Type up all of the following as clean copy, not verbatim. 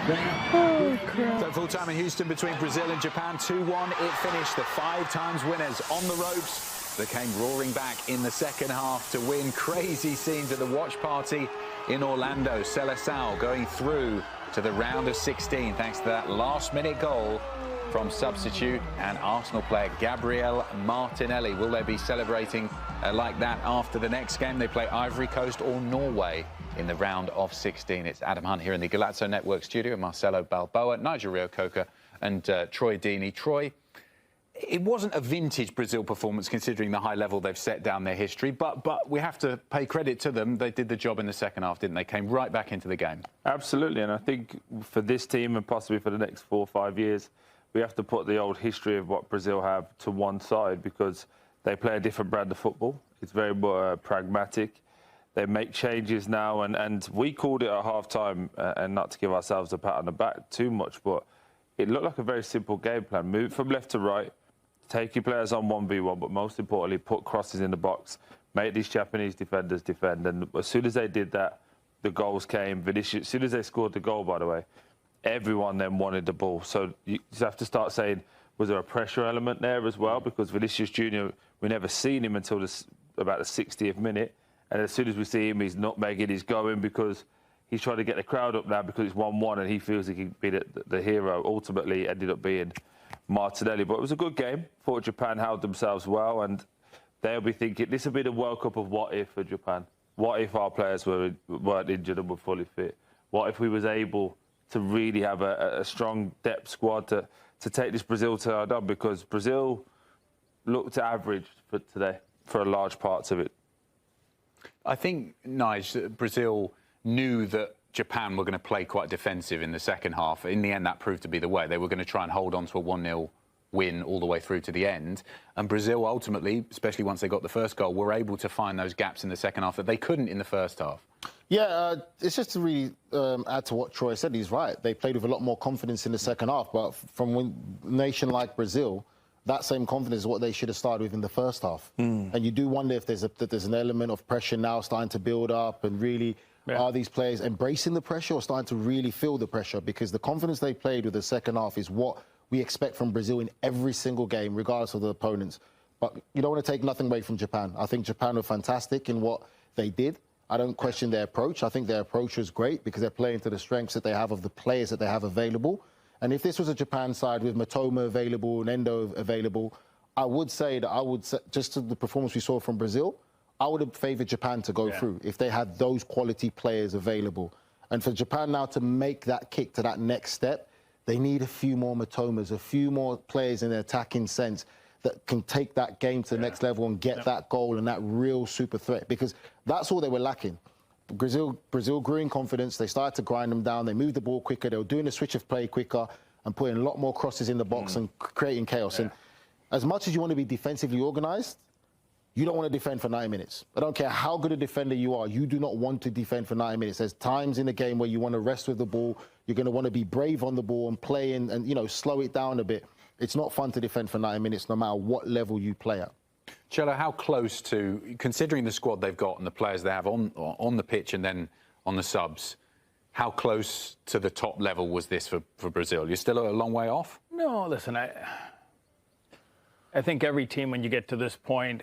Oh, crap. So full time in Houston between Brazil and Japan, 2-1. It finished. The 5 times winners on the ropes. They came roaring back in the second half to win. Crazy scenes at the watch party in Orlando. Seleção going through to the round of 16 thanks to that last-minute goal from substitute and Arsenal player Gabriel Martinelli. Will they be celebrating like that after the next game? They play Ivory Coast or Norway in the round of 16. It's Adam Hunt here in the Golazo Network studio. Marcelo Balboa, Nigel Reo-Coker and Troy Deeney. Troy, it wasn't a vintage Brazil performance considering the high level they've set down their history, but we have to pay credit to them. They did the job in the second half, didn't they? Came right back into the game. Absolutely, and I think for this team and possibly for the next 4 or 5 years, we have to put the old history of what Brazil have to one side because they play a different brand of football. It's very pragmatic. They make changes now, and we called it at half-time, and not to give ourselves a pat on the back too much, but it looked like a very simple game plan. Move from left to right, take your players on 1v1, but most importantly, put crosses in the box, make these Japanese defenders defend. And as soon as they did that, the goals came. Vinicius, as soon as they scored the goal, by the way, everyone then wanted the ball. So you just have to start saying, was there a pressure element there as well? Because Vinicius Jr., we never seen him until about the 60th minute. And as soon as we see him, he's nutmegging, he's going because he's trying to get the crowd up now because it's 1-1 and he feels he can be the hero. Ultimately, ended up being Martinelli. But it was a good game. Thought Japan held themselves well, and they'll be thinking, this will be the World Cup of what if for Japan. What if our players weren't injured and were fully fit? What if we was able to really have a strong depth squad to take this Brazil side on? Because Brazil looked average for today for a large parts of it. I think, Nigel, Brazil knew that Japan were going to play quite defensive in the second half. In the end, that proved to be the way. They were going to try and hold on to a 1-0 win all the way through to the end. And Brazil ultimately, especially once they got the first goal, were able to find those gaps in the second half that they couldn't in the first half. Yeah, it's just to really add to what Troy said. He's right. They played with a lot more confidence in the second half. But from a nation like Brazil, that same confidence is what they should have started with in the first half. And you do wonder if there's an element of pressure now starting to build up and really are these players embracing the pressure or starting to really feel the pressure? Because the confidence they played with the second half is what we expect from Brazil in every single game, regardless of the opponents. But you don't want to take nothing away from Japan. I think Japan were fantastic in what they did. I don't question their approach. I think their approach was great because they're playing to the strengths that they have of the players that they have available. And if this was a Japan side with Matoma available and Endo available, I would say that just to the performance we saw from Brazil, I would have favoured Japan to go through if they had those quality players available. And for Japan now to make that kick to that next step, they need a few more Matomas, a few more players in the attacking sense that can take that game to the next level and get that goal and that real super threat, because that's all they were lacking. Brazil grew in confidence. They started to grind them down. They moved the ball quicker. They were doing the switch of play quicker and putting a lot more crosses in the box and creating chaos. And as much as you want to be defensively organised, you don't want to defend for 90 minutes. I don't care how good a defender you are. You do not want to defend for 90 minutes. There's times in the game where you want to rest with the ball. You're going to want to be brave on the ball and play and you know, slow it down a bit. It's not fun to defend for 90 minutes, no matter what level you play at. Cello, how close to, considering the squad they've got and the players they have on the pitch and then on the subs, how close to the top level was this for Brazil? You're still a long way off? No, listen, I think every team, when you get to this point,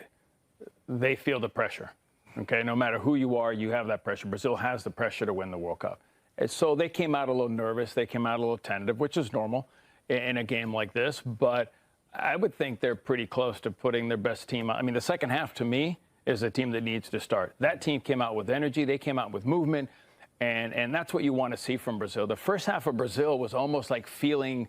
they feel the pressure. Okay, no matter who you are, you have that pressure. Brazil has the pressure to win the World Cup. And so they came out a little nervous. They came out a little tentative, which is normal in a game like this. But I would think they're pretty close to putting their best team out. I mean, the second half, to me, is a team that needs to start. That team came out with energy. They came out with movement. And that's what you want to see from Brazil. The first half of Brazil was almost like feeling,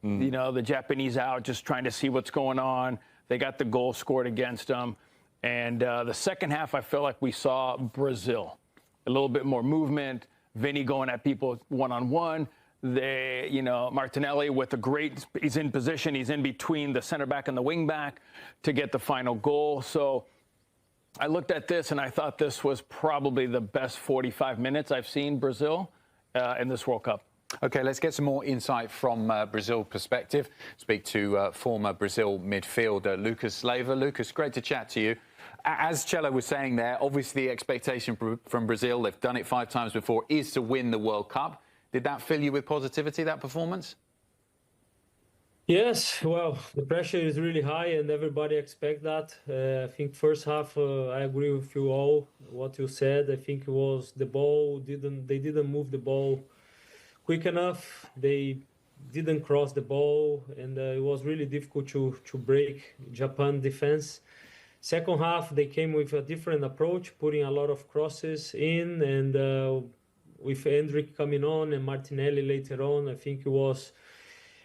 you know, the Japanese out, just trying to see what's going on. They got the goal scored against them. And the second half, I feel like we saw Brazil. A little bit more movement, Vinny going at people one-on-one. They, you know, Martinelli with a great, he's in position, he's in between the center back and the wing back to get the final goal. So I looked at this and I thought this was probably the best 45 minutes I've seen Brazil in this World Cup. OK, let's get some more insight from Brazil perspective. Speak to former Brazil midfielder Lucas Leiva. Lucas, great to chat to you. As Cello was saying there, obviously the expectation from Brazil, they've done it 5 times before, is to win the World Cup. Did that fill you with positivity, that performance? Yes, well, the pressure is really high and everybody expect that. I think first half, I agree with you all, what you said. I think it was the ball, they didn't move the ball quick enough. They didn't cross the ball, and it was really difficult to break Japan defense. Second half, they came with a different approach, putting a lot of crosses in, and with Hendrick coming on and Martinelli later on, I think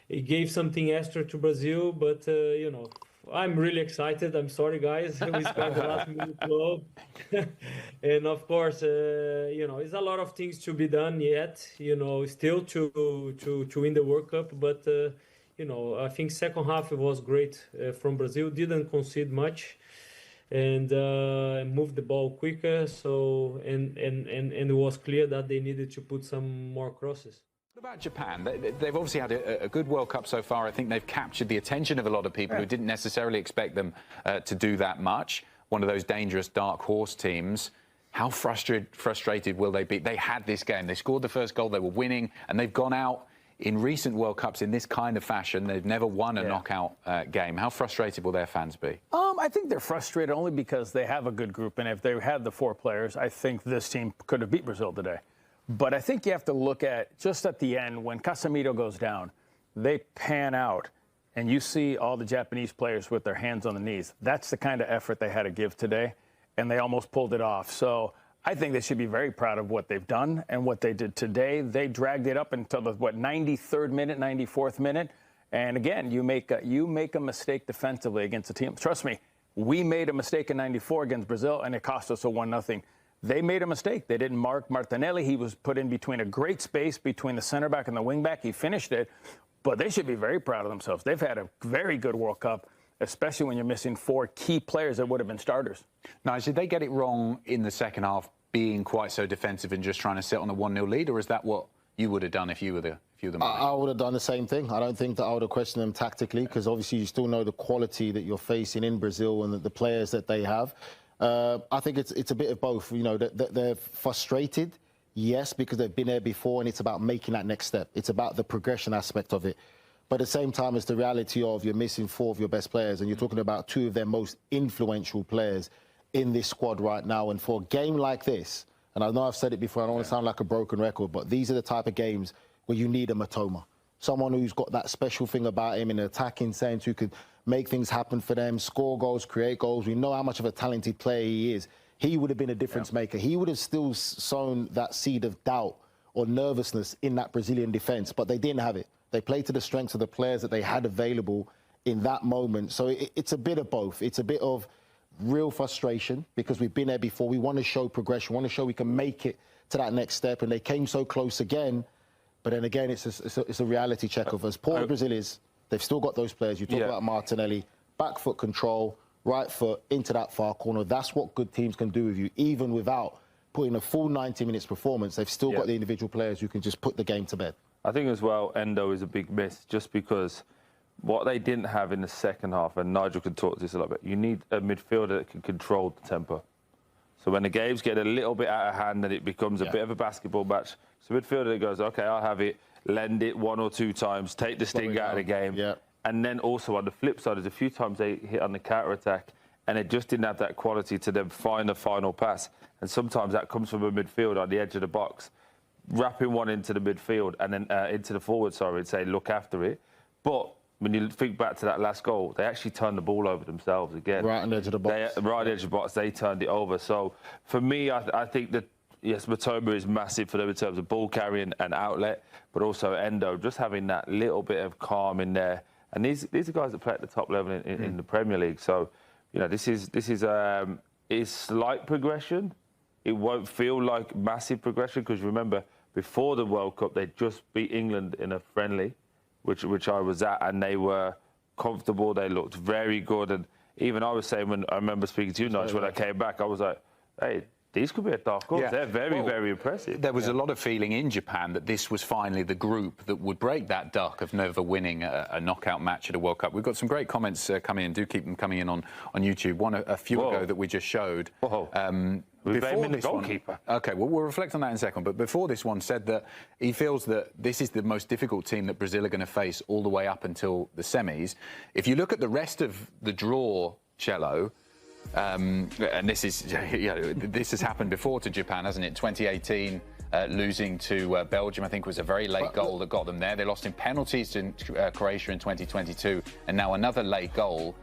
it gave something extra to Brazil, but you know, I'm really excited. I'm sorry, guys. We scored the last minute goal, and of course, you know, it's a lot of things to be done yet. You know, still to win the World Cup, but you know, I think second half it was great from Brazil. Didn't concede much, and moved the ball quicker. So and it was clear that they needed to put some more crosses. What about Japan? They've obviously had a good World Cup so far. I think they've captured the attention of a lot of people who didn't necessarily expect them to do that much. One of those dangerous dark horse teams. How frustrated will they be? They had this game. They scored the first goal. They were winning, and they've gone out in recent World Cups in this kind of fashion. They've never won a knockout game. How frustrated will their fans be? I think they're frustrated only because they have a good group, and if they had the 4 players, I think this team could have beat Brazil today. But I think you have to look at, just at the end, when Casemiro goes down, they pan out, and you see all the Japanese players with their hands on the knees. That's the kind of effort they had to give today, and they almost pulled it off. So I think they should be very proud of what they've done and what they did today. They dragged it up until the, 93rd minute, 94th minute. And again, you make a mistake defensively against a team. Trust me, we made a mistake in 94 against Brazil, and it cost us a 1-0. They made a mistake. They didn't mark Martinelli. He was put in between a great space between the center back and the wing back. He finished it, but they should be very proud of themselves. They've had a very good World Cup, especially when you're missing 4 key players that would have been starters. Now, did they get it wrong in the second half, being quite so defensive and just trying to sit on a 1-0 lead, or is that what you would have done if you were the man? I would have done the same thing. I don't think that I would have questioned them tactically, because obviously you still know the quality that you're facing in Brazil and the players that they have. I think it's a bit of both. You know, they're frustrated, yes, because they've been there before, and it's about making that next step. It's about the progression aspect of it. But at the same time, it's the reality of you're missing 4 of your best players, and you're talking about 2 of their most influential players in this squad right now. And for a game like this, and I know I've said it before, I don't want to sound like a broken record, but these are the type of games where you need a Matoma. Someone who's got that special thing about him in an attacking sense, who could make things happen for them, score goals, create goals. We know how much of a talented player he is. He would have been a difference maker. He would have still sown that seed of doubt or nervousness in that Brazilian defence, but they didn't have it. They played to the strengths of the players that they had available in that moment. So it's a bit of both. It's a bit of real frustration because we've been there before. We want to show progression. We want to show we can make it to that next step, and they came so close again. But then again, it's a reality check of as poor as Brazil is, they've still got those players. You talk about Martinelli, back foot control, right foot into that far corner. That's what good teams can do with you, even without putting a full 90 minutes performance. They've still got the individual players who can just put the game to bed. I think as well, Endo is a big miss, just because what they didn't have in the second half, and Nigel could talk to this a little bit, you need a midfielder that can control the tempo. So when the games get a little bit out of hand and it becomes a bit of a basketball match, so midfielder that goes, OK, I'll have it, lend it 1 or 2 times, take the sting out of the game. And then also on the flip side, there's a few times they hit on the counter-attack and it just didn't have that quality to then find the final pass. And sometimes that comes from a midfield on the edge of the box, wrapping one into the midfield and then into the forward, and say, look after it. But when you think back to that last goal, they actually turned the ball over themselves again. Right on the edge of the box. Right on the edge of the box, they turned it over. So for me, I think that, yes, Matoma is massive for them in terms of ball carrying and outlet, but also Endo, just having that little bit of calm in there. And these are guys that play at the top level in the Premier League. So, you know, this is slight progression. It won't feel like massive progression because remember, before the World Cup, they just beat England in a friendly, which I was at, and they were comfortable. They looked very good. And even I was saying, when I remember speaking to you, Nigel, when I came back, I was like, hey, these could be a dark horse. They're very impressive. There was a lot of feeling in Japan that this was finally the group that would break that duck of never winning a knockout match at a World Cup. We've got some great comments coming in. Do keep them coming in on YouTube. One a few ago that we just showed. We blame before the this one, goalkeeper. okay, well, we'll reflect on that in a second. But before this one, said that he feels that this is the most difficult team that Brazil are going to face all the way up until the semis. If you look at the rest of the draw, Cello, and this is, this has happened before to Japan, hasn't it? 2018. Losing to Belgium, I think, was a very late goal that got them there. They lost in penalties to Croatia in 2022, and now another late goal.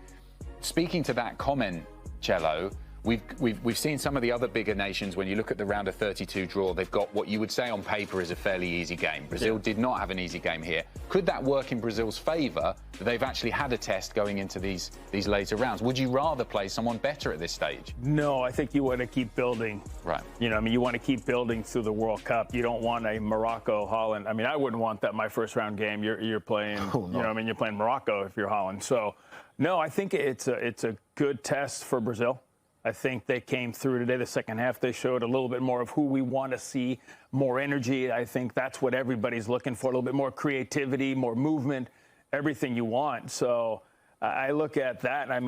Speaking to that comment, Cello, we've seen some of the other bigger nations. When you look at the round of 32 draw, they've got what you would say on paper is a fairly easy game. Brazil did not have an easy game here. Could that work in Brazil's favour? That they've actually had a test going into these later rounds. Would you rather play someone better at this stage? No, I think you want to keep building. Right. You know, I mean, you want to keep building through the World Cup. You don't want a Morocco, Holland. I mean, I wouldn't want that my first round game. You're playing, you know, I mean, you're playing Morocco if you're Holland. So, no, I think it's a good test for Brazil. I think they came through today. The second half, they showed a little bit more of who we want to see, more energy. I think that's what everybody's looking for, a little bit more creativity, more movement, everything you want. So I look at that, and I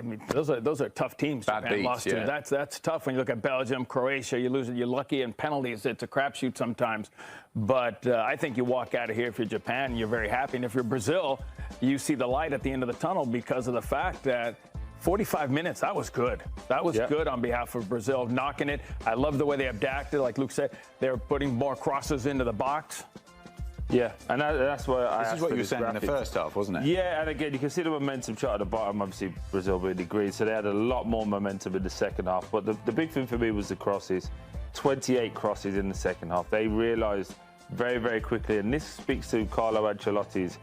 mean, those are tough teams. Bad Japan beats, lost to. That's tough when you look at Belgium, Croatia. You lose it, you're lucky in penalties. It's a crapshoot sometimes. But I think you walk out of here, if you're Japan, you're very happy. And if you're Brazil, you see the light at the end of the tunnel because of the fact that 45 minutes, that was good. That was good on behalf of Brazil, knocking it. I love the way they adapted. Like Luke said, they're putting more crosses into the box. Yeah, and that's why I This is what you were saying in the first half, wasn't it? Yeah, and again, you can see the momentum chart at the bottom. Obviously, Brazil really agreed, so they had a lot more momentum in the second half. But the big thing for me was the crosses. 28 crosses in the second half. They realised very, very quickly, and this speaks to Carlo Ancelotti's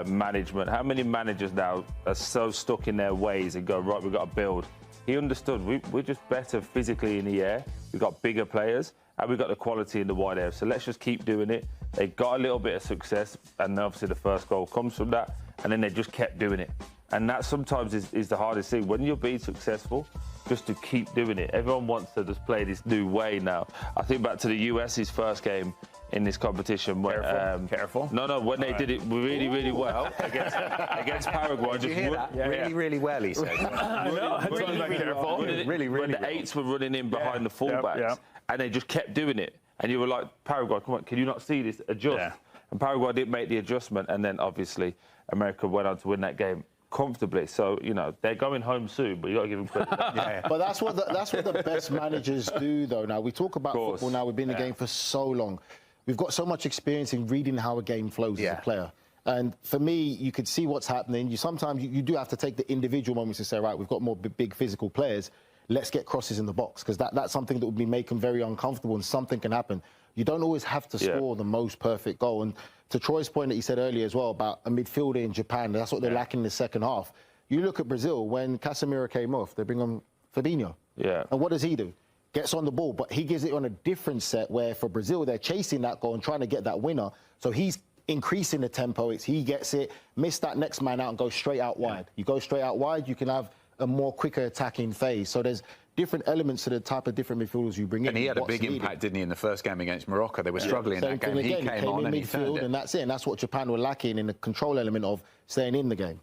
management. How many managers now are so stuck in their ways and go, right, we've got to build? He understood we're just better physically in the air. We've got bigger players and we've got the quality in the wide area. So let's just keep doing it. They got a little bit of success, and obviously the first goal comes from that, and then they just kept doing it. And that sometimes is the hardest thing. When you're being successful, just to keep doing it. Everyone wants to just play this new way now. I think back to the US's first game in this competition. When, Careful. No, when they did it really, really well against Paraguay. Did you hear that? Really well, he said. I know. Really, when the eights were running in behind the fullbacks, and they just kept doing it. And you were like, Paraguay, come on, can you not see this? Adjust. Yeah. And Paraguay didn't make the adjustment, and then obviously America went on to win that game comfortably. So, you know, they're going home soon, but you got to give them credit. But that's what the best managers do, though. Now, we talk about football now. We've been in the game for so long. We've got so much experience in reading how a game flows as a player. And for me, you could see what's happening. Sometimes you do have to take the individual moments and say, right, we've got more big physical players. Let's get crosses in the box, because that's something that would be making very uncomfortable, and something can happen. You don't always have to score the most perfect goal. And to Troy's point that he said earlier as well about a midfielder in Japan, that's what they're lacking in the second half. You look at Brazil, when Casemiro came off, they bring on Fabinho. Yeah. And what does he do? Gets on the ball, but he gives it on a different set, where for Brazil, they're chasing that goal and trying to get that winner. So he's increasing the tempo. He gets it, miss that next man out and go straight out wide. You go straight out wide, you can have a more quicker attacking phase. So there's different elements to the type of different midfielders you bring in. And he had a big impact, didn't he, in the first game against Morocco? They were struggling in that game. He came on in and he midfield, turned it. and that's it. And that's what Japan were lacking in the control element of staying in the game.